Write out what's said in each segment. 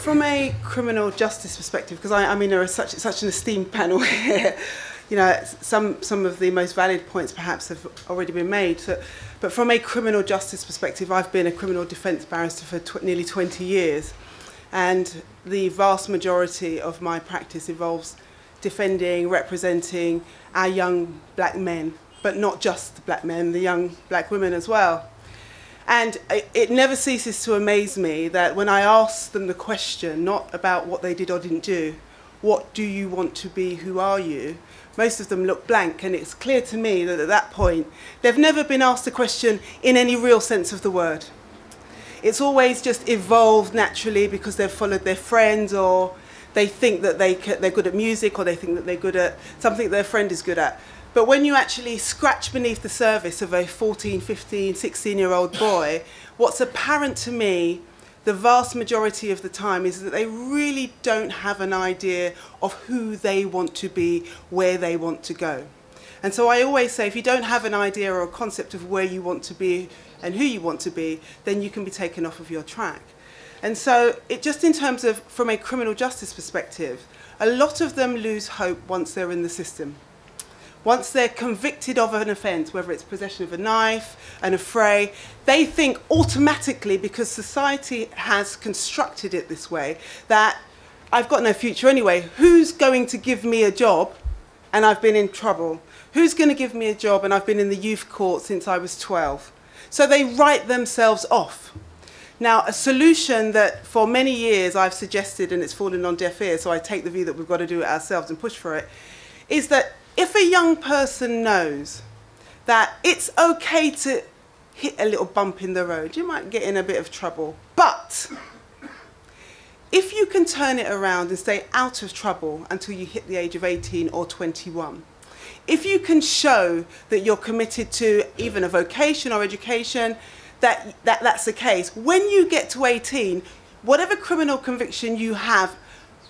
From a criminal justice perspective, because I mean there is such an esteemed panel here, you know, some of the most valid points perhaps have already been made. So, but from a criminal justice perspective, I've been a criminal defence barrister for nearly 20 years, and the vast majority of my practice involves defending, representing our young black men, but not just the black men, the young black women as well. And it never ceases to amaze me that when I ask them the question, not about what they did or didn't do, what do you want to be, who are you, most of them look blank, and it's clear to me that at that point, they've never been asked a question in any real sense of the word. It's always just evolved naturally because they've followed their friends, or they think that they're good at music, or they think that they're good at something their friend is good at. But when you actually scratch beneath the surface of a 14, 15, 16-year-old boy, what's apparent to me the vast majority of the time is that they really don't have an idea of who they want to be, where they want to go. And so I always say, if you don't have an idea or a concept of where you want to be and who you want to be, then you can be taken off of your track. And so it just in terms of, from a criminal justice perspective, a lot of them lose hope once they're in the system. Once they're convicted of an offence, whether it's possession of a knife, an affray, they think automatically, because society has constructed it this way, that I've got no future anyway. Who's going to give me a job and I've been in trouble? Who's going to give me a job and I've been in the youth court since I was 12? So they write themselves off. Now, a solution that for many years I've suggested, and it's fallen on deaf ears, so I take the view that we've got to do it ourselves and push for it, is that if a young person knows that it's okay to hit a little bump in the road, you might get in a bit of trouble, but if you can turn it around and stay out of trouble until you hit the age of 18 or 21, if you can show that you're committed to even a vocation or education, that's the case, when you get to 18, whatever criminal conviction you have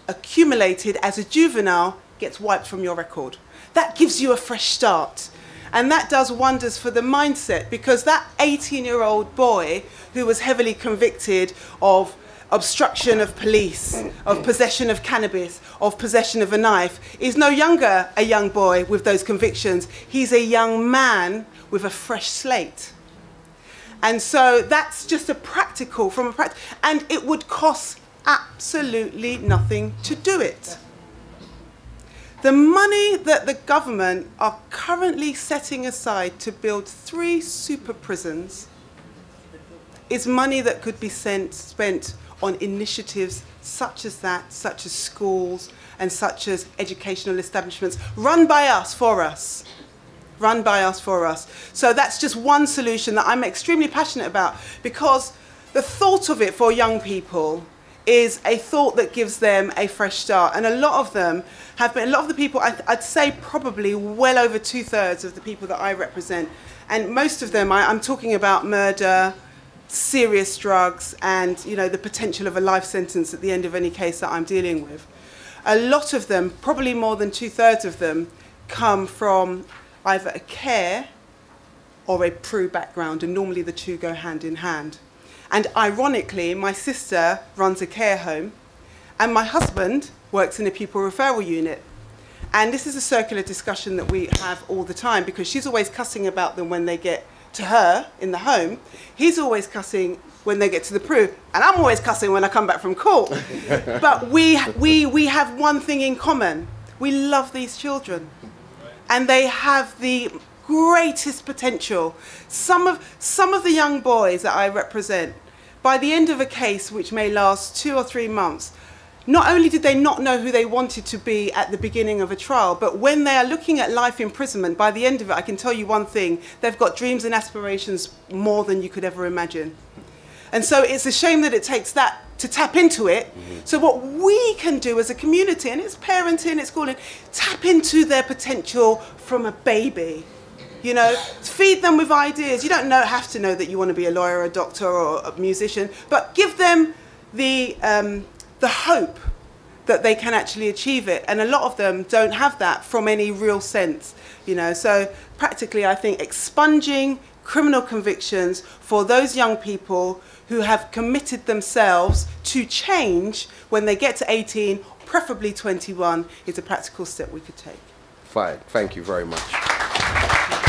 accumulated as a juvenile gets wiped from your record. That gives you a fresh start. And that does wonders for the mindset, because that 18-year-old boy who was heavily convicted of obstruction of police, of possession of cannabis, of possession of a knife, is no longer a young boy with those convictions. He's a young man with a fresh slate. And so that's just a practical, and it would cost absolutely nothing to do it. The money that the government are currently setting aside to build 3 super prisons is money that could be spent on initiatives such as that, such as schools and such as educational establishments, run by us, for us. Run by us, for us. So that's just one solution that I'm extremely passionate about, because the thought of it for young people is a thought that gives them a fresh start. And a lot of them have been, a lot of the people, I'd say probably well over 2/3 of the people that I represent, and most of them, I'm talking about murder, serious drugs, and you know, the potential of a life sentence at the end of any case that I'm dealing with. A lot of them, probably more than 2/3 of them, come from either a care or a PRU background, and normally the two go hand in hand. And ironically, my sister runs a care home, and my husband works in a pupil referral unit. And this is a circular discussion that we have all the time, because she's always cussing about them when they get to her in the home. He's always cussing when they get to the PRU, and I'm always cussing when I come back from court. But we have one thing in common. We love these children, and they have the greatest potential. Some of the young boys that I represent, by the end of a case which may last 2 or 3 months, not only did they not know who they wanted to be at the beginning of a trial, but when they are looking at life imprisonment, by the end of it, I can tell you one thing, they've got dreams and aspirations more than you could ever imagine. And so it's a shame that it takes that to tap into it. So what we can do as a community, and it's parenting, it's schooling, tap into their potential from a baby. You know, feed them with ideas. You don't have to know that you want to be a lawyer, or a doctor, or a musician, but give them the hope that they can actually achieve it. And a lot of them don't have that from any real sense, you know. So practically, I think expunging criminal convictions for those young people who have committed themselves to change when they get to 18, preferably 21, is a practical step we could take. Fine. Thank you very much.